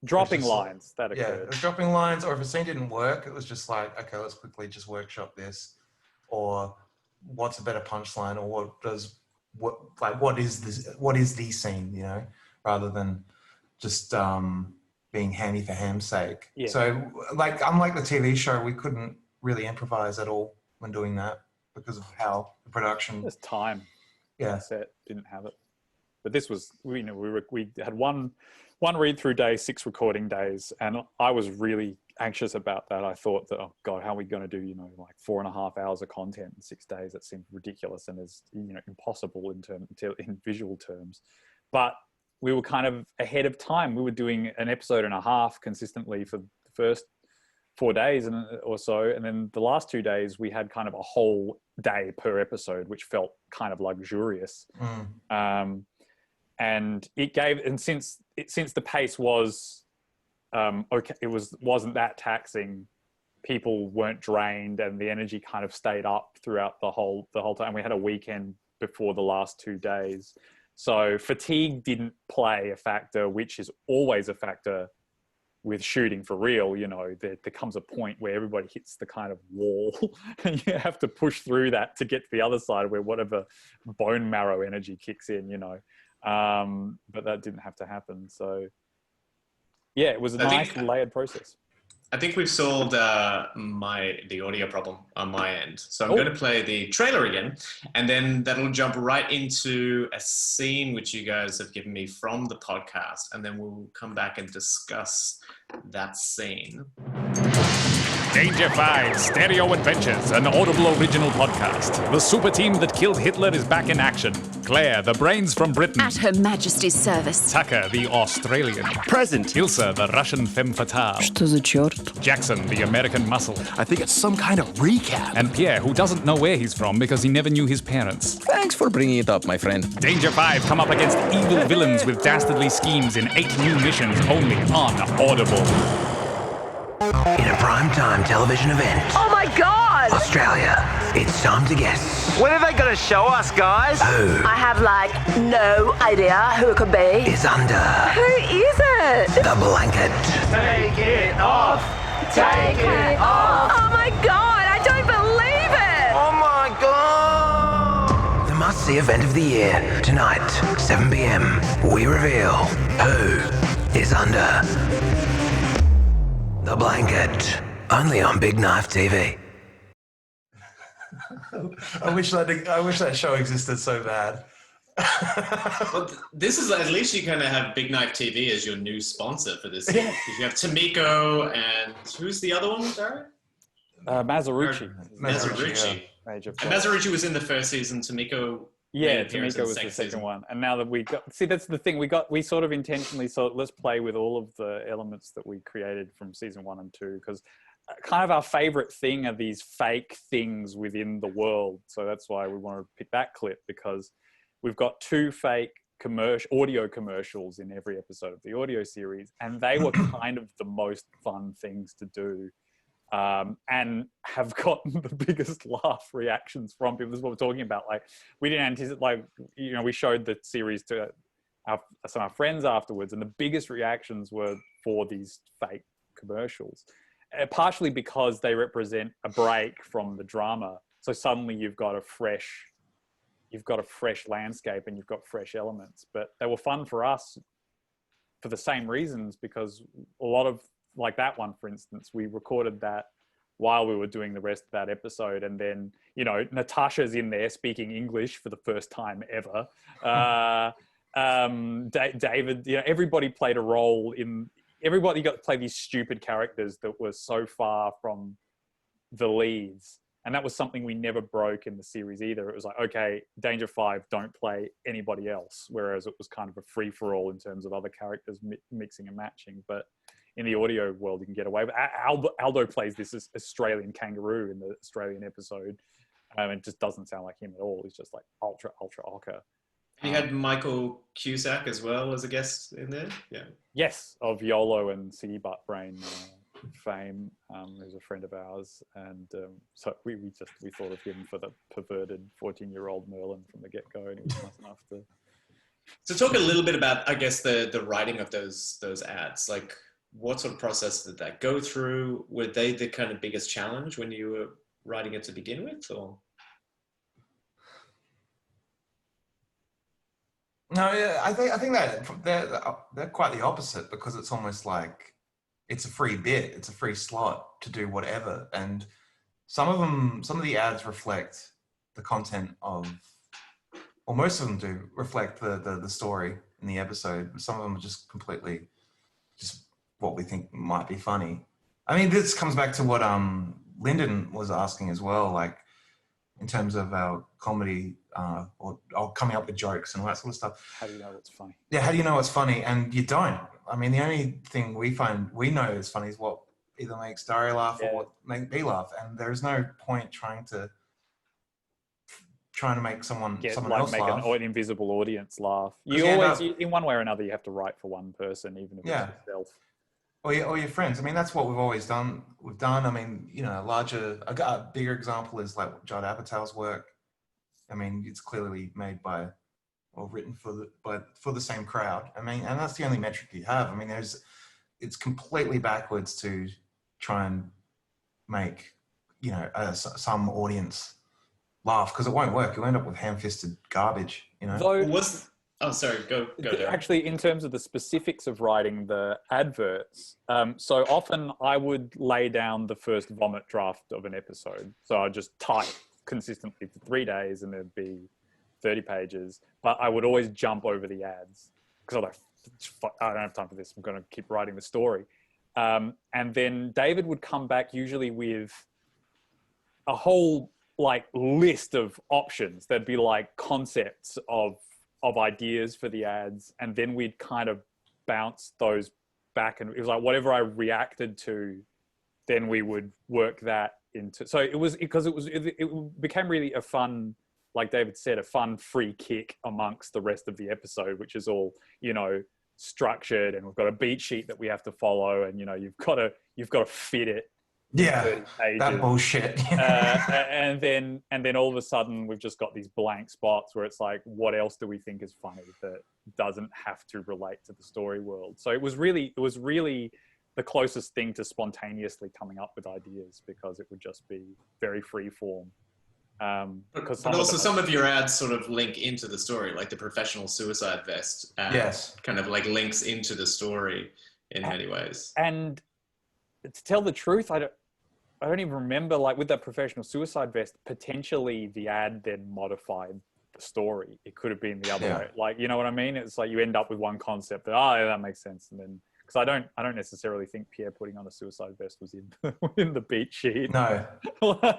Dropping lines, that occurred. Yeah, dropping lines, or if a scene didn't work, it was just like, okay, let's quickly just workshop this. Or what's a better punchline, or what is the scene, rather than just being handy for ham's sake. Yeah. So unlike the TV show, we couldn't really improvise at all when doing that because of how the production. There's time. Yeah. Set didn't have it, but this was we had one read through day, 6 recording days, and I was really anxious about that. I thought that, oh God, how are we going to do, 4.5 hours of content in 6 days? That seemed ridiculous and is, impossible in visual terms. But we were kind of ahead of time. We were doing an episode and a half consistently for the first 4 days or so. And then the last 2 days, we had kind of a whole day per episode, which felt kind of luxurious. And it gave, and since the pace was, okay, it wasn't that taxing, people weren't drained, and the energy kind of stayed up throughout the whole time. We had a weekend before the last 2 days, so fatigue didn't play a factor, which is always a factor with shooting for real. There comes a point where everybody hits the kind of wall and you have to push through that to get to the other side where whatever bone marrow energy kicks in, but that didn't have to happen. So yeah, it was a nice layered process. I think we've solved the audio problem on my end. So I'm going to play the trailer again, and then that'll jump right into a scene which you guys have given me from the podcast, and then we'll come back and discuss that scene. Danger 5 Stereo Adventures, an Audible original podcast. The super team that killed Hitler is back in action. Claire, the brains from Britain. At Her Majesty's service. Tucker, the Australian. Present. Ilsa, the Russian femme fatale. Что за черт? Jackson, the American muscle. I think it's some kind of recap. And Pierre, who doesn't know where he's from because he never knew his parents. Thanks for bringing it up, my friend. Danger 5 come up against evil villains with dastardly schemes in 8 new missions only on Audible. In a primetime television event. Oh my God! Australia. It's time to guess. When are they going to show us, guys? Who I have no idea who it could be. is under Who is it? the blanket? Take it off! Take it off! Oh my God, I don't believe it! Oh my God! The must-see event of the year. Tonight, 7 p.m., we reveal who is under the blanket. Only on Big Knife TV. I wish that show existed so bad. Well, this is at least you kind of have Big Knife TV as your new sponsor for this series. You have Tomiko and who's the other one, Dario? Mazzarucci. Mazzarucci. Yeah. And Mazzarucci was in the first season. Tomiko. Yeah, Tomiko was the second one. And now that that's the thing, we sort of intentionally let's play with all of the elements that we created from season 1 and 2, because kind of our favorite thing are these fake things within the world. So that's why we wanted to pick that clip, because we've got 2 fake audio commercials in every episode of the audio series, and they were kind of the most fun things to do. And have gotten the biggest laugh reactions from people. This is what we're talking about. Like, we didn't anticipate, we showed the series to some of our friends afterwards, and the biggest reactions were for these fake commercials, partially because they represent a break from the drama. So suddenly you've got a fresh landscape and you've got fresh elements. But they were fun for us for the same reasons, because a lot of, like that one, for instance, we recorded that while we were doing the rest of that episode. And then, Natasha's in there speaking English for the first time ever. David, everybody played a role everybody got to play these stupid characters that were so far from the leads. And that was something we never broke in the series either. It was like, okay, Danger 5, don't play anybody else. Whereas it was kind of a free-for-all in terms of other characters mixing and matching. But in the audio world, you can get away with it. Aldo plays this Australian kangaroo in the Australian episode. It just doesn't sound like him at all. He's just like ultra ochre. You had Michael Cusack as well as a guest in there? Yeah. Yes, of YOLO and City Butt Brain fame, who's a friend of ours. And so we thought of him for the perverted 14-year-old Merlin from the get-go, and he was nice enough to... So talk a little bit about, I guess, the writing of those ads. Like, what sort of process did that go through? Were they the kind of biggest challenge when you were writing it to begin with, or? No, yeah, I think that they're quite the opposite, because it's almost like it's a free bit, it's a free slot to do whatever, and some of the ads reflect the content of, or most of them do reflect the story in the episode. Some of them are just completely just what we think might be funny. I mean, this comes back to what Lyndon was asking as well, like in terms of our comedy or coming up with jokes and all that sort of stuff. How do you know what's funny? Yeah, how do you know what's funny? And you don't. I mean, the only thing we know is funny is what either makes Dario laugh or what makes me laugh, and there's no point trying to make someone else laugh. An invisible audience laugh. You always, in one way or another, you have to write for one person, even if it's yourself. Or your friends. I mean, that's what we've always done. I mean, a bigger example is like Judd Apatow's work. I mean, it's clearly made by or written for the same crowd. I mean, and that's the only metric you have. I mean, it's completely backwards to try and make, some audience laugh, because it won't work. You'll end up with ham-fisted garbage, Oh, sorry, go there. Actually, in terms of the specifics of writing the adverts, so often I would lay down the first vomit draft of an episode. So I'd just type consistently for 3 days and there'd be 30 pages, but I would always jump over the ads because I'm like, I don't have time for this. I'm going to keep writing the story. And then David would come back usually with a whole list of options. There'd be concepts of ideas for the ads, and then we'd kind of bounce those back, and it was like whatever I reacted to, then we would work that into. So it became really a fun, like David said, a fun free kick amongst the rest of the episode, which is all structured, and we've got a beat sheet that we have to follow, and you've got to fit it. Yeah, that bullshit. And then all of a sudden we've just got these blank spots where it's like, what else do we think is funny that doesn't have to relate to the story world? So it was really the closest thing to spontaneously coming up with ideas, because it would just be very free form. But also some of your ads sort of link into the story, like the professional suicide vest ad Yes. kind of like links into the story in many ways. And to tell the truth, I don't even remember, like with that professional suicide vest, potentially the ad then modified the story. It could have been the other way. Like, you know what I mean? It's like you end up with one concept that, yeah, that makes sense. And then, because I don't necessarily think Pierre putting on a suicide vest was in the beat sheet. No,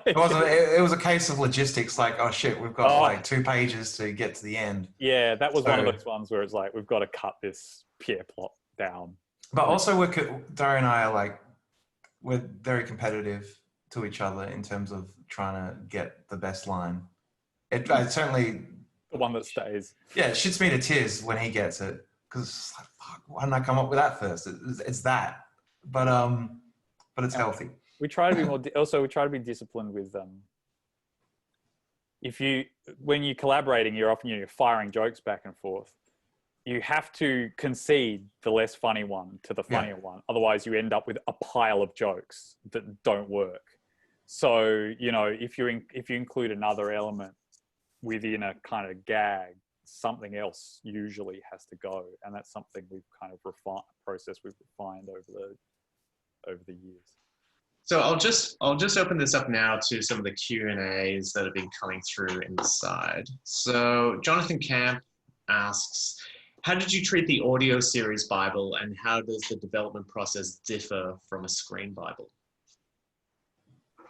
it wasn't. It was a case of logistics. Like, oh shit, we've got like 2 pages to get to the end. Yeah, that was one of those ones where it's like, we've got to cut this Pierre plot down. But also, Dario and I are like, we're very competitive to each other in terms of trying to get the best line. It certainly the one that stays. Yeah, it shits me to tears when he gets it, because it's like, fuck, why didn't I come up with that first? It's that, but it's healthy. We try to be more. Also, we try to be disciplined with when you're collaborating, you're firing jokes back and forth. You have to concede the less funny one to the funnier one. Otherwise, you end up with a pile of jokes that don't work. So, you know, if you include another element within a kind of gag, something else usually has to go, and that's something we've kind of refined over the years. So I'll just open this up now to some of the Q&As that have been coming through inside. So Jonathan Camp asks, how did you treat the audio series Bible, and how does the development process differ from a screen Bible? I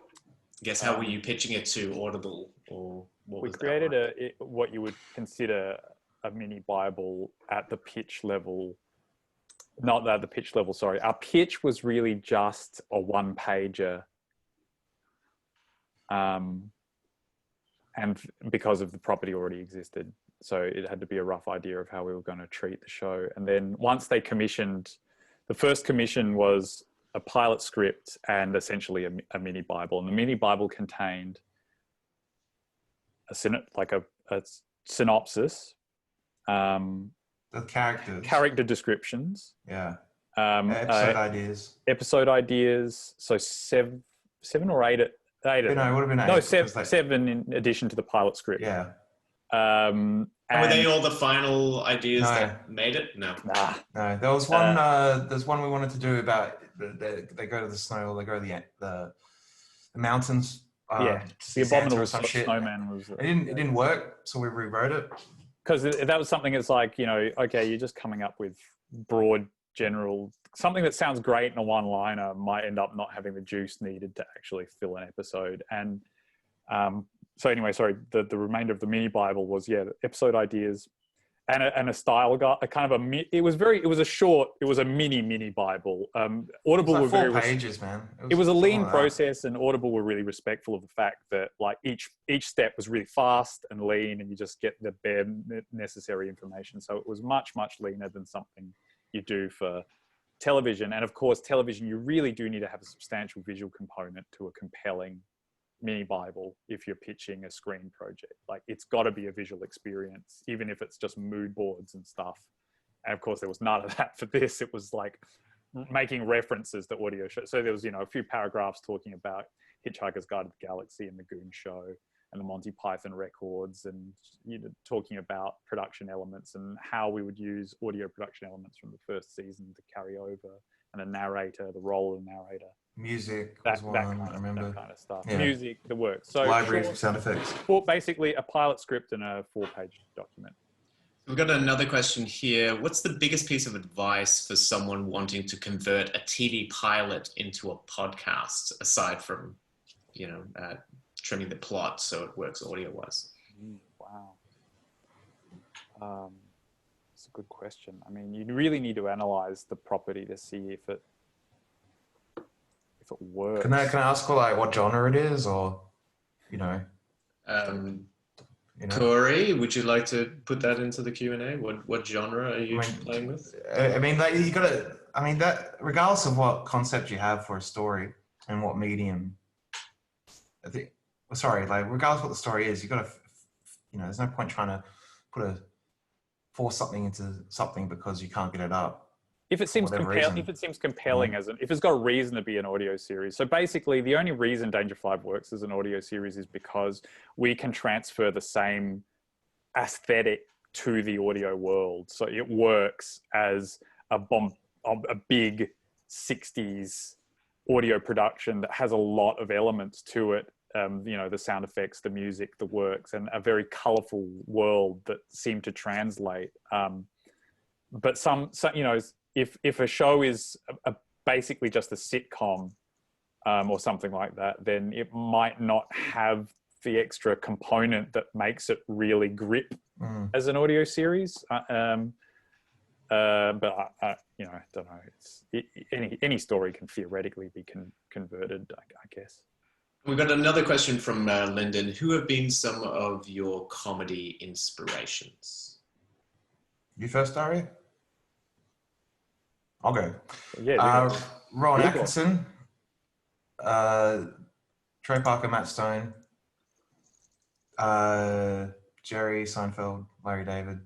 guess how were you pitching it to Audible, or what was we created what you would consider a mini Bible at the pitch level. Not at the pitch level, sorry. Our pitch was really just a one-pager. And because of the property already existed. So it had to be a rough idea of how we were going to treat the show. And then once they commissioned, the first commission was a pilot script and essentially a mini Bible. And the mini Bible contained a synopsis, the character descriptions, episode ideas. So seven or eight. No, it would have been 8. No, seven in addition to the pilot script. Yeah. And were they all the final ideas that made it? No. No, there was one. There's one we wanted to do about they go to the snow, or they go to the mountains. The abominable snowman was. It didn't work, so we rewrote it. Because that was something that's like, you know, okay, you're just coming up with broad, general, something that sounds great in a one-liner might end up not having the juice needed to actually fill an episode. And so anyway, sorry, the remainder of the mini Bible was, episode ideas and a style guide, it was a mini Bible. Audible were 4 pages, man. It was a lean process, and Audible were really respectful of the fact that like each step was really fast and lean, and you just get the bare necessary information. So it was much leaner than something you do for television. And of course, television, you really do need to have a substantial visual component to a compelling mini Bible if you're pitching a screen project. Like, it's got to be a visual experience, even if it's just mood boards and stuff. And of course, there was none of that for this. It was like making references to audio shows. So there was, a few paragraphs talking about Hitchhiker's Guide to the Galaxy and the Goon Show and the Monty Python records, and talking about production elements and how we would use audio production elements from the first season to carry over, and a narrator, the role of the narrator. Music was one, I remember. That kind of stuff. Yeah. Music, the works. So libraries for sound effects. Basically a pilot script and a 4-page document. We've got another question here. What's the biggest piece of advice for someone wanting to convert a TV pilot into a podcast, aside from, trimming the plot so it works audio-wise? Wow. That's a good question. I mean, you really need to analyze the property to see if it works. Can I ask what genre it is, or Corey, would you like to put that into the Q&A? What genre are you playing with? I mean, you gotta. I mean, that regardless of what concept you have for a story and what medium. I think. Regardless of what the story is, you gotta. There's no point trying to force something into something because you can't get it up. If it seems whatever compelling, reason. if it seems compelling if it's got a reason to be an audio series. So basically, the only reason Danger 5 works as an audio series is because we can transfer the same aesthetic to the audio world. So it works as a big 60s audio production that has a lot of elements to it. You know, the sound effects, the music, the works, and a very colorful world that seem to translate. But some, you know, if a show is basically just a sitcom or something like that, then it might not have the extra component that makes it really grip as an audio series. But I you know, I don't know. Any story can theoretically be converted, I guess. We've got another question from Lyndon. Who have been some of your comedy inspirations? You first, Dario? I'll go. Yeah. Rowan Atkinson, Trey Parker, Matt Stone, Jerry Seinfeld, Larry David,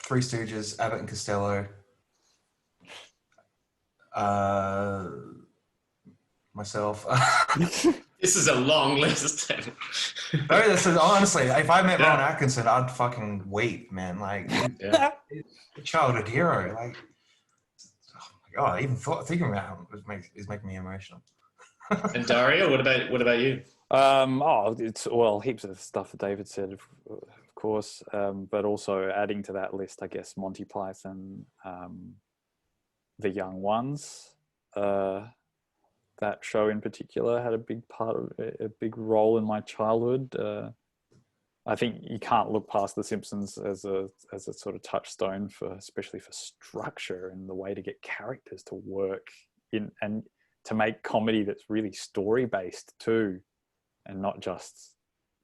Three Stooges, Abbott and Costello, myself. This is a long list. No, this is honestly, if I met Rowan Atkinson, I'd fucking weep, man. Like, a childhood hero. Like, oh my god, even thinking about him is making me emotional. And Dario, what about you? It's heaps of stuff that David said, of course, but also adding to that list, I guess Monty Python, The Young Ones. That show in particular had a big role in my childhood. I think you can't look past The Simpsons as a sort of touchstone especially for structure and the way to get characters to work in and to make comedy that's really story based too, and not just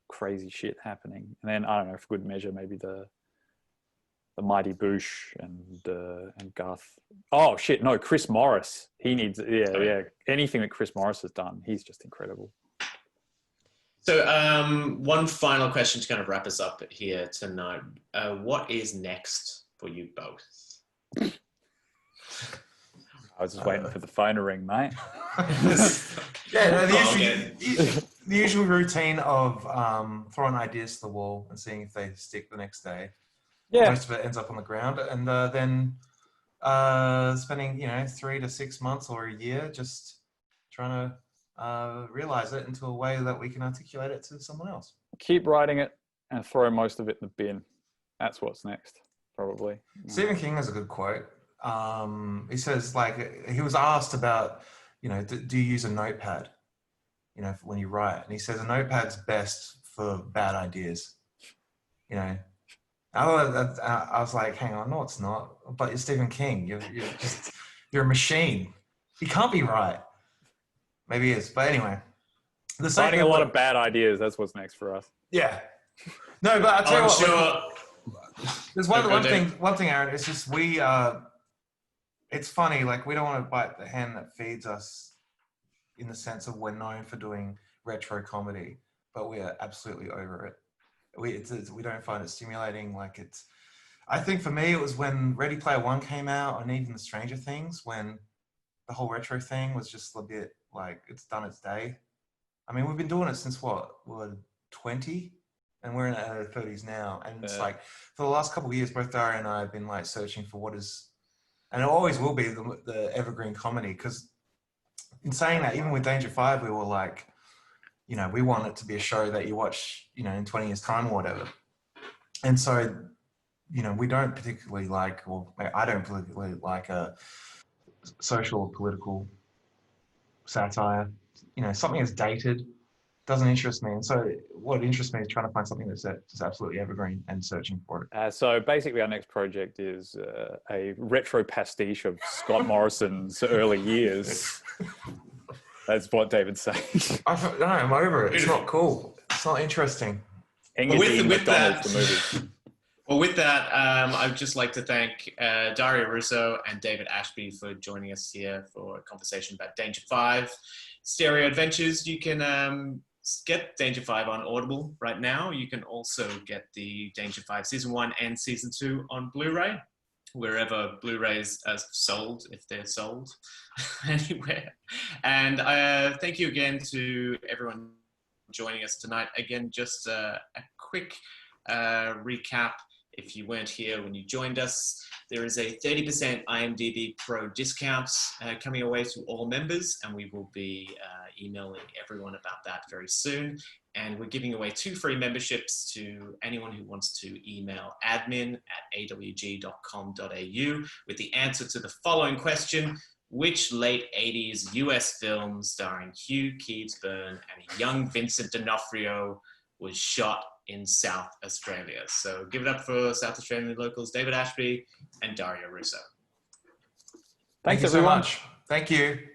crazy shit happening. And then I don't know, for good measure, maybe the Mighty Boosh and Garth. Oh shit, no, Chris Morris. He needs anything that Chris Morris has done. He's just incredible. So one final question to kind of wrap us up here tonight. What is next for you both? I was just waiting for the phone to ring, mate. The usual routine of throwing ideas to the wall and seeing if they stick the next day. Yeah. Most of it ends up on the ground, and then spending 3 to 6 months or a year just trying to realize it into a way that we can articulate it to someone else. Keep writing it and throw most of it in the bin. That's what's next, probably. Stephen King has a good quote. He says, like, he was asked about, do you use a notepad, when you write? And he says a notepad's best for bad ideas, I was like, hang on, no, it's not. But you're Stephen King. You're a machine. You can't be right. Maybe he is, but anyway. Finding a lot of bad ideas. That's what's next for us. Yeah. No, but I'll tell you what. Sure. There's one thing, Aaron. It's just it's funny. Like, we don't want to bite the hand that feeds us, in the sense of we're known for doing retro comedy, but we are absolutely over it. We don't find it stimulating. I think for me, it was when Ready Player One came out, and even the Stranger Things, when the whole retro thing was just a bit like, it's done its day. I mean, we've been doing it since we're 20, and we're in our 30s now. And it's like, for the last couple of years, both Dario and I have been like searching for what is, and it always will be the evergreen comedy. Because in saying that, even with Danger 5, we were like, we want it to be a show that you watch, in 20 years time or whatever. And so, we don't particularly like, or I don't particularly like a social or political satire. Something that's dated doesn't interest me. And so what interests me is trying to find something that's just absolutely evergreen and searching for it. So basically our next project is a retro pastiche of Scott Morrison's early years. That's what David's saying. I'm over it. It's not cool. It's not interesting. With that, I'd just like to thank Dario Russo and David Ashby for joining us here for a conversation about Danger 5 Stereo Adventures. You can get Danger 5 on Audible right now. You can also get the Danger 5 Season 1 and Season 2 on Blu-ray, wherever Blu-rays are sold, if they're sold anywhere. And thank you again to everyone joining us tonight. Again, just a quick recap. If you weren't here when you joined us, there is a 30% IMDb Pro discount coming away to all members, and we will be emailing everyone about that very soon. And we're giving away 2 free memberships to anyone who wants to email admin@awg.com.au with the answer to the following question: which late 80s US film starring Hugh Keays-Byrne and a young Vincent D'Onofrio was shot in South Australia? So give it up for South Australian locals David Ashby and Dario Russo. Thank you everyone. so much. Thank you.